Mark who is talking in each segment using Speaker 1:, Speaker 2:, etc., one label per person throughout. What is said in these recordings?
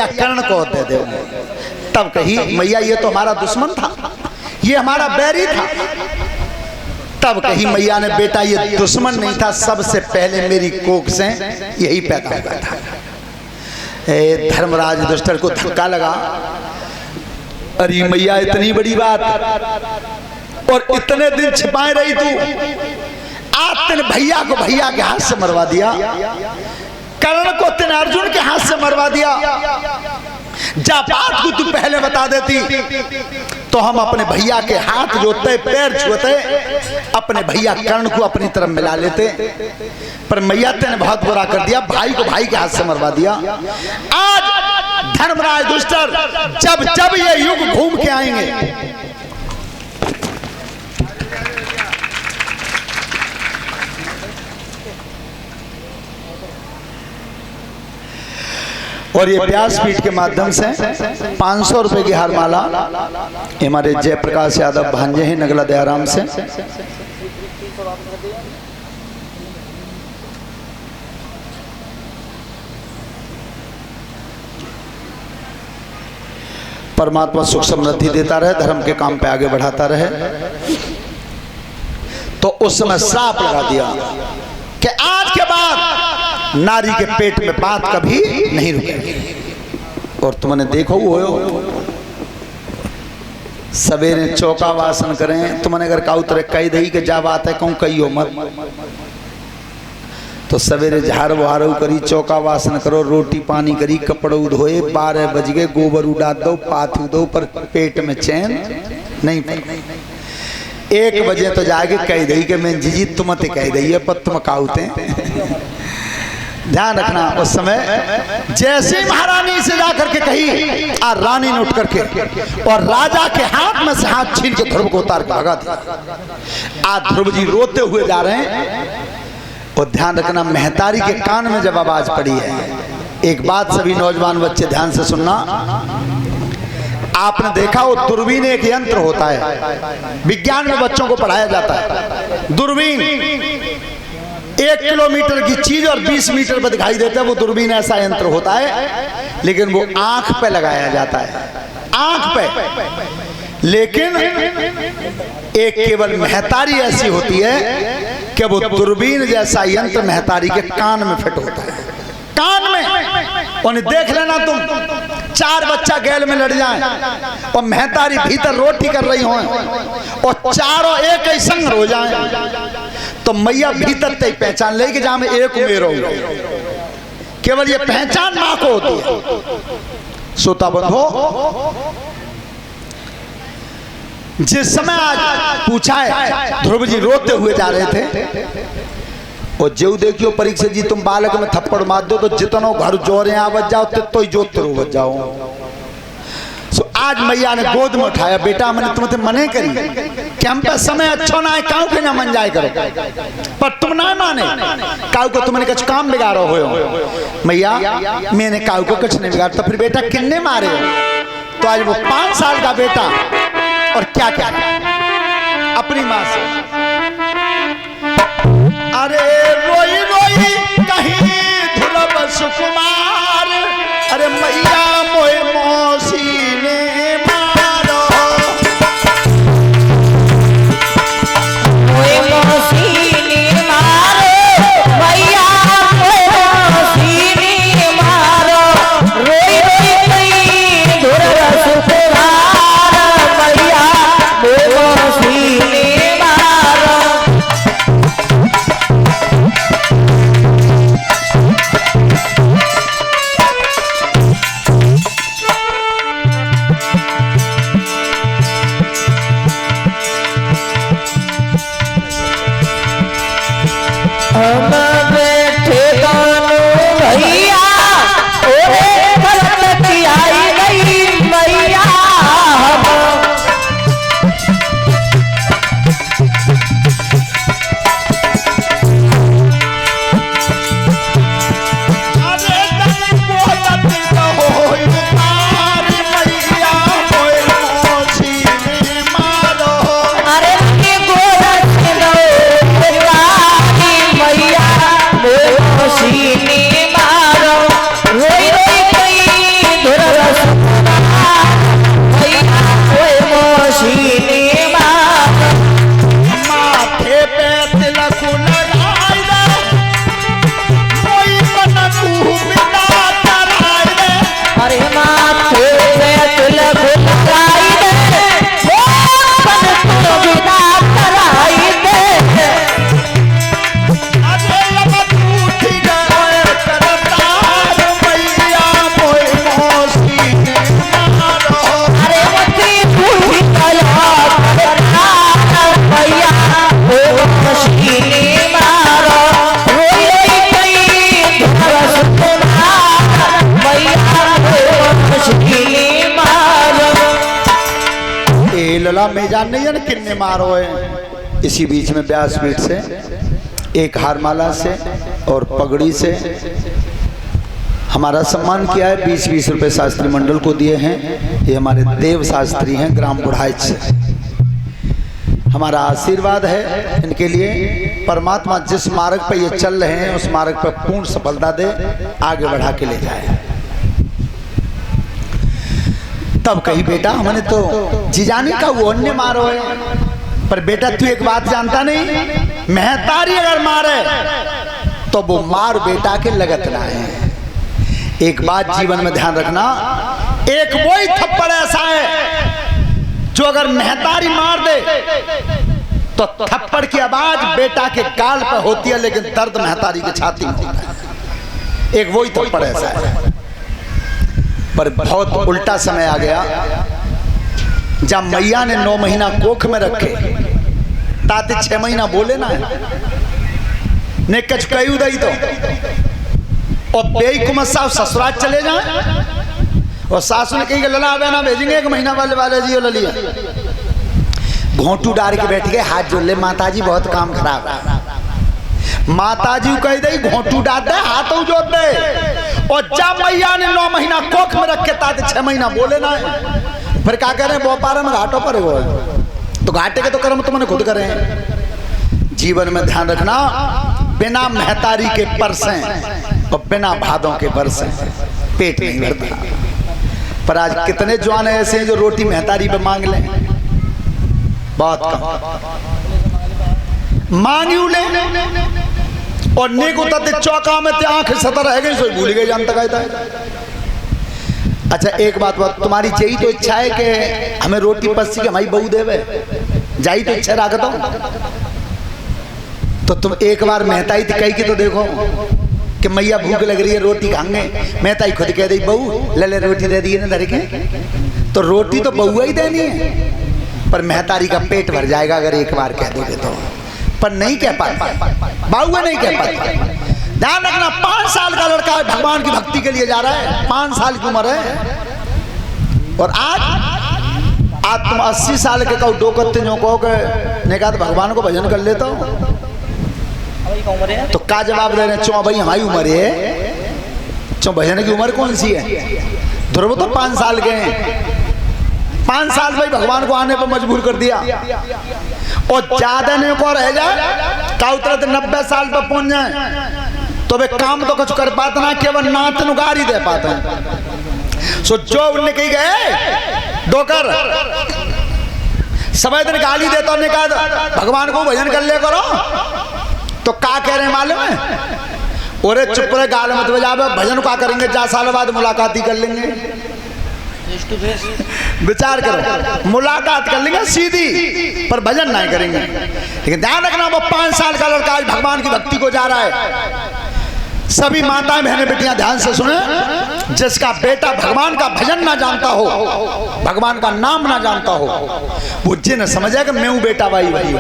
Speaker 1: कर्ण को दे दे। तब कही मैया ये तो हमारा दुश्मन था, ये हमारा बैरी था। तब कही मैया ने बेटा ये दुश्मन नहीं था, सबसे पहले मेरी कोख से यही पैदा हुआ था। धर्मराज युधिष्ठिर को धक्का लगा, अरे मैया इतनी बड़ी बात और इतने दिन छिपाए रही तू, आज तेने भैया को भैया के हाथ से मरवा दिया, कर्ण को तेने अर्जुन के हाथ से मरवा दिया। जा बात को तू पहले बता देती तो हम अपने भैया के हाथ जोते पैर छूते, अपने भैया कर्ण को अपनी तरफ मिला लेते। पर मैया तेने बहुत बुरा कर दिया, भाई को भाई के हाथ से मरवा दिया। आज धर्मराज युधिष्ठिर जब जब ये युग घूम के आएंगे, और ये व्यासपीठ के माध्यम से 500 रुपए की हारमाला हमारे जयप्रकाश यादव भांजे हैं नगला दयाराम से। परमात्मा सुख समृद्धि देता रहे, धर्म के काम पे आगे बढ़ाता रहे। तो उस समय श्राप लगा दिया कि आज के बाद नारी के पेट में बात कभी नहीं रुकेगी। और तुमने देखो वो सवेरे चौका वासन करें, तुमने अगर काऊ तरह कही दही के जा बात है कहूँ कही हो मत, तो सवेरे झाड़ बुहारू करी, चौका वासन करो, रोटी पानी करी, कपड़ों धोए, 12 बज गए, गोबर उड़ा दो, पाथू दो, पर पेट में चैन नहीं। 1 बजे तो जाके कह दही के मैं जीजी तुम ते कह दही है, पर तुम काउते। ध्यान रखना उस समय जैसे महारानी से जाकर के कही, और रानी ने उठ करके और राजा के हाथ में से हाथ छीन के ध्रुव को उतार के भगा दिया। आज ध्रुव जी रोते हुए जा रहे हैं। और ध्यान रखना महतारी के कान में जब आवाज पड़ी है, एक बात सभी नौजवान बच्चे ध्यान से सुनना, आपने देखा वो दूरबीन एक यंत्र होता है, विज्ञान में बच्चों को पढ़ाया जाता है। दूरबीन 1 किलोमीटर की चीज और 20 मीटर पर दिखाई देता है, वो दूरबीन ऐसा यंत्र होता है, लेकिन वो आंख पे लगाया जाता है, आंख पे। लेकिन एक केवल महतारी ऐसी होती है कि वो दूरबीन जैसा यंत्र महतारी के कान में फिट होता है, कान में। उन्हें देख लेना तुम, 4 बच्चा गैल में लड़ जाए और महतारी भीतर रोटी कर रही हो और चारों एक ही संग हो जाए, तो मैया भीतर तय पहचान लेगी जहां में एक मेरो। केवल ये पहचान मां को होती है। सोता बंधो, जिस समय आज पूछा है, ध्रुव जी रोते हुए जा रहे थे, और जो देखियो परीक्षा जी तुम बालक में थप्पड़ मार दो तो जितनो घर जोरे आवत जाओ तो जोत रोवत जाओ। सो आज मैया ने गोद में उठाया, बेटा मैंने तुम्हें मने करी कि हम पे समय अच्छा ना है, काऊ के ना मन जाए करो, पर तुम ना माने। काऊ को तुमने कुछ काम बिगाड़ो हो मैया, मैंने काऊ को कुछ नहीं बिगाड़ा। तो फिर बेटा किन्ने मारे हो? तो आज वो 5 साल का बेटा और क्या क्या अपनी माँ से, अरे रोई रोई कहीं ध्रुव सुकुमार, अरे मैया मोए मौसी ने मारो,
Speaker 2: मोए मौसी ने मारो, मैया मोए मौसी ने मारो, रोई रोई कहीं ध्रुव सुकुमार, मैया मोए मौसी ने मारो।
Speaker 1: गला में जान नहीं है ना किन्ने मारो है। इसी बीच में व्यासपीठ से एक हारमाला से और पगड़ी से हमारा सम्मान किया है। 20-20 रुपए शास्त्री मंडल को दिए हैं। ये हमारे देव शास्त्री हैं ग्राम बुढ़ाइच से। हमारा आशीर्वाद है इनके लिए। परमात्मा जिस मार्ग पर ये चल रहे हैं उस मार्ग पर पूर्ण सफलता दे, आगे बढ़ा के ले जाए। तब कही बेटा हमने तो जीजानी का वो अन्य मारो है, पर बेटा तू एक बात जानता नहीं, महतारी अगर मारे तो वो मार बेटा के लगत ना है। एक बात जीवन में ध्यान रखना, एक वही थप्पड़ ऐसा है जो अगर महतारी मार दे तो थप्पड़ की आवाज बेटा के गाल पर होती है, लेकिन दर्द महतारी की छाती में होता है। एक वही थप्पड़ ऐसा है। पर बहुत उल्टा समय आ गया जब मैया ने 9 महीना कोख में रखे, ताते 6 महीना बोले ना ने कछ कही उदई तो और बेई कुमार साहब ससुराल चले जाए और सासू ने कही लला आवे ना भेजेंगे 1 महीना वाले जी ललिया घोंटू डाल के बैठ गए, हाथ जोड़ ले माताजी बहुत काम खराब है। माताजी कह दे घोंटू डाल दे हाथों जोड़ दे। और जब मैया ने 9 महीना कोख में रखे ताते 6 महीना बोले ना, फिर क्या कह रहे हैं बोपारा में घाटों पर वो तो घाटे के तो कर्म तुमने खुद करे। जीवन में ध्यान रखना, बिना महतारी के परसे और बिना भादों के बरसे पेट नहीं भरता। पर आज कितने जवान ऐसे हैं जो रोटी महतारी पे मांग लें, बहुत कम मांगी ले और नेक उतरते चौका में आंख सतर रह गई, सोई भूल गए जानता कहता। अच्छा एक बात तुम्हारी यही तो इच्छा है कि हमें रोटी पस्सी के हमारी बहू देवे, जाई तो इच्छा रखता हूं। तो तुम एक बार महताई कही कि तो देखो कि मैया भूख लग रही है रोटी खाएंगे, महताई खुद कह दी बहू ले ले रोटी दे दी ना धर के। तो रोटी तो बहुआ ही देनी है, पर महतारी का पेट भर जाएगा अगर एक बार कह दोगे तो। पर नहीं कह पाते, बहुआ नहीं कह पाते। ध्यान रखना, 5 साल का लड़का है भगवान की भक्ति के लिए जा रहा है, 5 साल की उम्र है। और आज तुम 80 साल के कहो दो कत्ते जो कहो ने कहा तो भगवान को भजन कर लेता हूँ, तो क्या जवाब दे रहे हैं? चो भाई हमारी उम्र है, चो भजन की उम्र कौन सी है? ध्रुव तो 5 साल के हैं, 5 साल भाई भगवान को आने पर मजबूर कर दिया। और ज्यादा नहीं को रह जाए का उतर 90 साल पर पहुंच जाए तो वे काम तो कुछ कर पाते ना, केवल नाथ नुगारी दे पाते हैं। सो जो उनने कही गए डोकर समय दिन गाली देता उन्हें कहा भगवान को भजन कर ले करो, तो क्या कह रहे हैं मालूम है? ओरे चुप रहे गाल मत बजावे, भजन क्या करेंगे, 4 साल बाद मुलाकात ही कर लेंगे। विचार करो, मुलाकात कर लेंगे सीधी, पर भजन नहीं करेंगे। लेकिन ध्यान रखना, वो 5 साल का लड़का आज भगवान की भक्ति को जा रहा है। सभी माताएं बहनें बेटियां ध्यान से सुने, जिसका बेटा भगवान का भजन ना जानता हो, भगवान का नाम ना जानता हो, वो जिन समझे कि मैं हूं बेटा भाई भाई।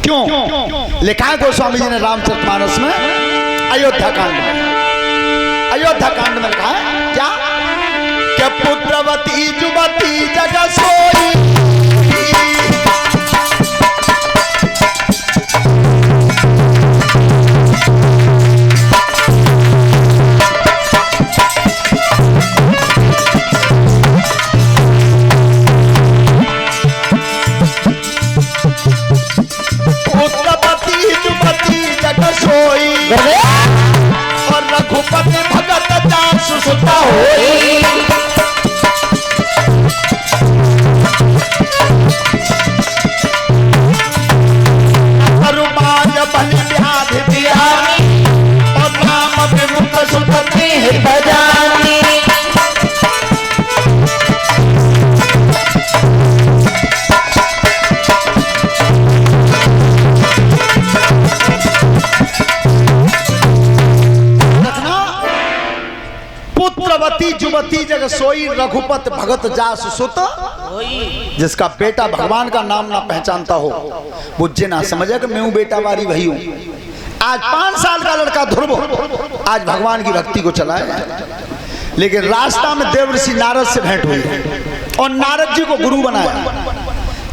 Speaker 1: क्यों लिखा है गोस्वामी जी ने रामचरितमानस में, अयोध्या कांड में, अयोध्या कांड में लिखा है क्या कि पुत्रवती जुवती जग सोई, और रघुपति भगत जासु सुता होई। अरुमाज बलि व्याधि बिहारी और नाम विमुख सुतति बजानी। पुत्रवती जुवती जग सोई, रघुपत भगत जासु सुत, जिसका बेटा भगवान का नाम ना पहचानता हो, वो ना समझे कि मैं हूं बेटा वारी वही हूं। आज 5 साल का लड़का ध्रुव आज भगवान की भक्ति को चला है, लेकिन रास्ता में देवर्षि नारद से भेंट हुई और नारद जी को गुरु बनाया।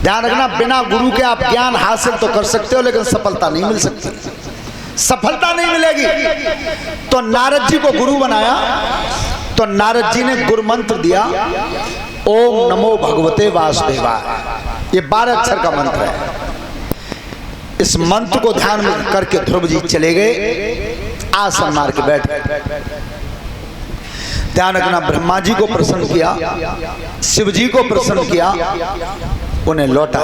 Speaker 1: ध्यान रखना, बिना गुरु के आप ज्ञान हासिल तो कर सकते हो, लेकिन सफलता नहीं मिल सकती, सफलता नहीं मिलेगी। तो नारद जी को गुरु बनाया, तो नारद जी ने गुरु मंत्र दिया, ओम नमो भगवते वासुदेवाय। ये 12 अक्षर का मंत्र है। इस मंत्र को ध्यान में करके ध्रुव जी चले गए, आसन मार के बैठ गए। ध्यान रखना, ब्रह्मा जी को प्रसन्न किया, शिव जी को प्रसन्न किया, उन्हें लौटा।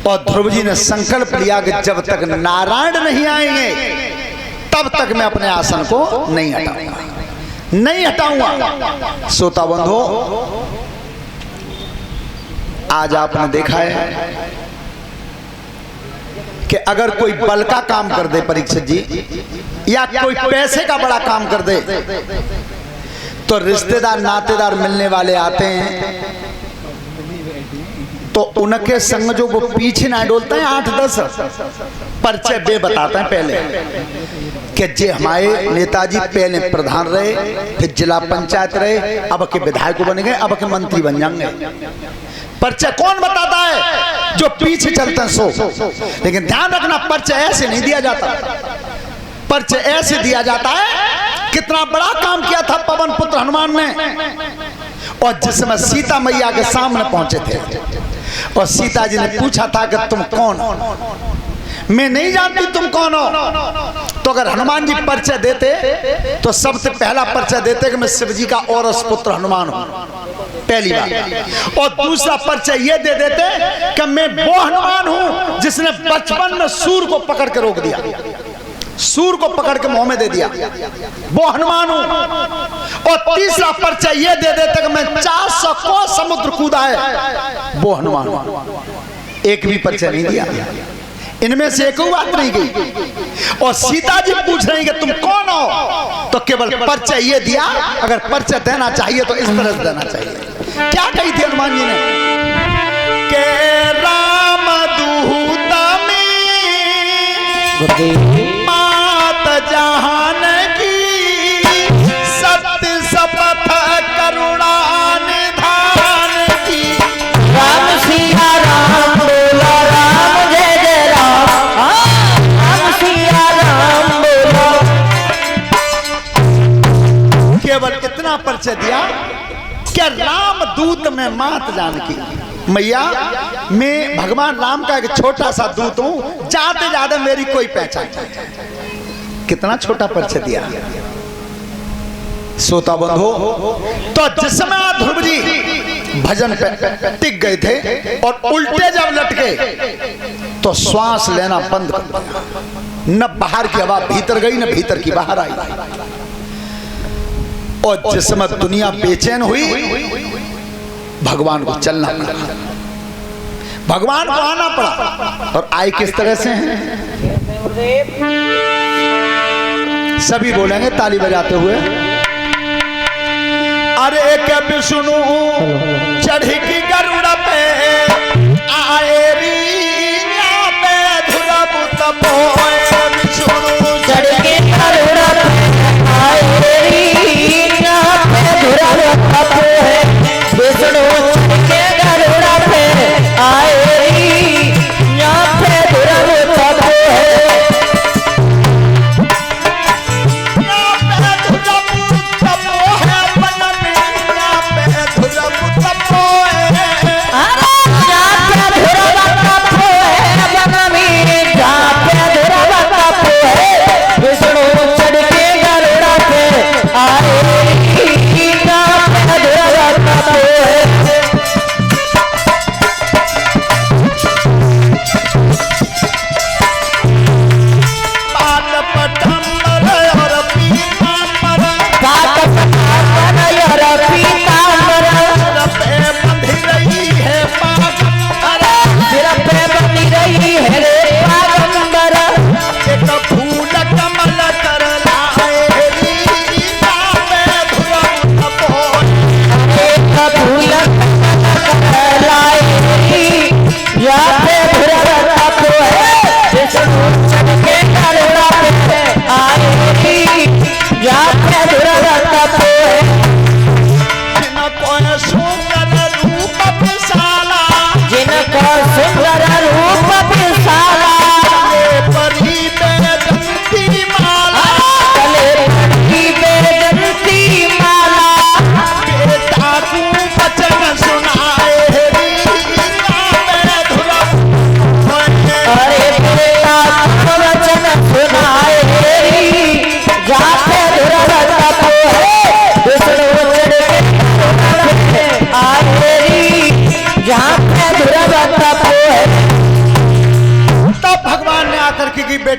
Speaker 1: और ध्रुव जी ने संकल्प लिया कि जब तक नारायण नहीं आएंगे तब तक मैं अपने आसन को नहीं हटाऊंगा, नहीं हटाऊंगा। श्रोता बंधो, आज आपने देखा है कि अगर कोई बल का काम कर दे परीक्षित जी, या कोई पैसे का बड़ा काम कर दे, तो रिश्तेदार नातेदार मिलने वाले आते हैं, तो उनके संग जो वो पीछे ना डोलते हैं 8-10 परिचय बे बताते हैं पहले कि जे हमारे नेताजी पहले प्रधान रहे, फिर जिला पंचायत रहे, अब के विधायक बन गए, अब के मंत्री बन जाएंगे। परिचय कौन बताता है? जो पीछे चलते हैं सो। लेकिन ध्यान रखना, परिचय ऐसे नहीं दिया जाता, परिचय ऐसे दिया जाता है कितना बड़ा काम किया था पवन पुत्र हनुमान ने। और जिसमें सीता मैया के सामने पहुंचे थे और सीता जी ने पूछा था कि तुम कौन हो? मैं नहीं जानती तुम कौन हो। तो अगर हनुमान जी परिचय देते तो सबसे पहला परिचय देते कि मैं शिव जी का औरस पुत्र हनुमान हूं, पहली बात। और दूसरा परिचय ये दे देते कि मैं वो हनुमान हूं जिसने बचपन में सूर को पकड़ के रोक दिया, सूर को पकड़ के मुंह में दे दिया, वो हनुमान हूं। और तीसरा परिचय ये दे देते कि मैं 400 को समुद्र कूदा है, वो हनुमान हूं। एक भी परिचय नहीं दिया, इनमें से एक बात नहीं गई। और सीता जी पूछ रही कि तुम कौन हो, तो केवल परिचय ये दिया। अगर परिचय देना चाहिए तो इस तरह से देना चाहिए। क्या कही थी हनुमान जी ने के राम दूत में मात जहान की, सत्य शपथ करुणा निधान की।
Speaker 2: राम सिया राम बोलो, राम जय जय राम, राम सिया राम बोलो।
Speaker 1: केवल इतना परिचय दिया कि राम दूत में मात जानकी। मैया, मैं भगवान राम का एक छोटा सा दूत हूं, जाते जाते मेरी कोई पहचान नहीं। कितना छोटा परिचय दिया। श्रोता बंधु, तो जिसमें ध्रुव जी भजन पे टिक गए थे और उल्टे जब लटके तो श्वास लेना बंद कर दिया। न बाहर की हवा भीतर गई, न भीतर की बाहर आई। और जिसमें दुनिया बेचैन हुई, भगवान को चलना पड़ा, भगवान को आना पड़ा। और आए किस तरह से हैं? सभी बोलेंगे ताली बजाते हुए, अरे के विष्णु चढ़ी की गरुड़ पे आए री पे ध्रुव तपोए। विष्णु
Speaker 2: चढ़ के गरुड़ पे आए री पे ध्रुव तपोए। विष्णु चढ़ के गरुड़ पे आए री पे ध्रुव तपोए।
Speaker 1: ध्रुव तपोए।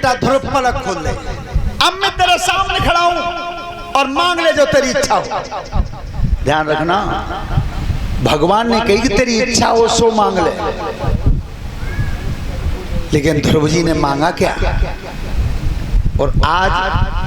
Speaker 1: बेटा ध्रुव पलक खोल ले, अब मैं तेरे सामने खड़ा हूं और मांग ले जो तेरी इच्छा हो। ध्यान रखना, भगवान ने कही कि तेरी इच्छा हो सो मांग ले, लेकिन ध्रुव जी ने मांगा क्या? और आज